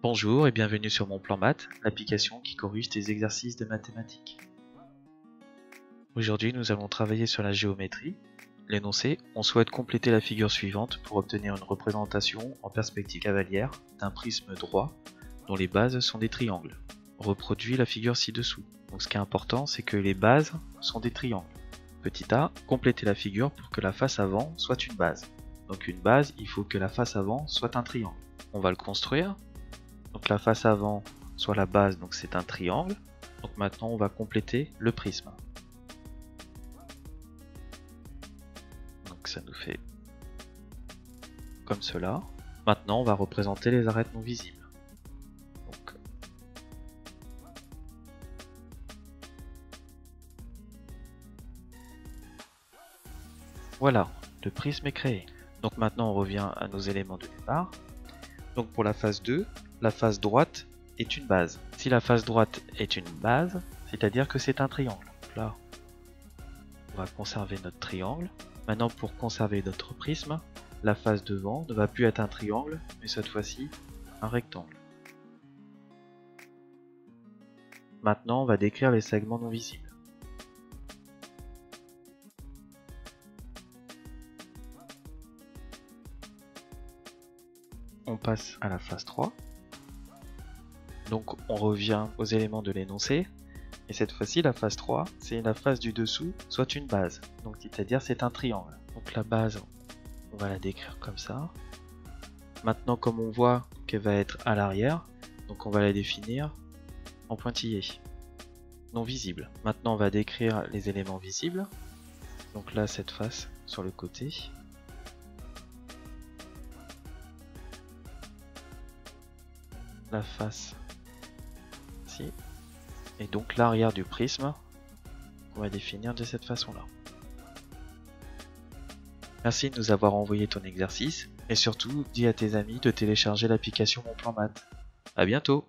Bonjour et bienvenue sur mon plan maths, l'application qui corrige tes exercices de mathématiques. Aujourd'hui, nous allons travailler sur la géométrie. L'énoncé, on souhaite compléter la figure suivante pour obtenir une représentation en perspective cavalière d'un prisme droit dont les bases sont des triangles. On reproduit la figure ci-dessous. Donc ce qui est important, c'est que les bases sont des triangles. Petit a, compléter la figure pour que la face avant soit une base. Donc une base, il faut que la face avant soit un triangle. On va le construire. Donc la face avant soit la base, donc c'est un triangle. Donc maintenant on va compléter le prisme. Donc ça nous fait comme cela. Maintenant on va représenter les arêtes non visibles. Donc, voilà, le prisme est créé. Donc maintenant on revient à nos éléments de départ. Donc pour la face 2, la face droite est une base. Si la face droite est une base, c'est-à-dire que c'est un triangle. Là, on va conserver notre triangle. Maintenant, pour conserver notre prisme, la face devant ne va plus être un triangle, mais cette fois-ci, un rectangle. Maintenant, on va décrire les segments non visibles. On passe à la phase 3. Donc on revient aux éléments de l'énoncé. Et cette fois-ci, la phase 3, c'est la face du dessous, soit une base. Donc c'est-à-dire c'est un triangle. Donc la base, on va la décrire comme ça. Maintenant, comme on voit qu'elle va être à l'arrière, donc on va la définir en pointillé, non visible. Maintenant, on va décrire les éléments visibles. Donc là, cette face sur le côté. La face ici. Et donc l'arrière du prisme, on va définir de cette façon-là. Merci de nous avoir envoyé ton exercice et surtout, dis à tes amis de télécharger l'application Mon Plan Maths. À bientôt!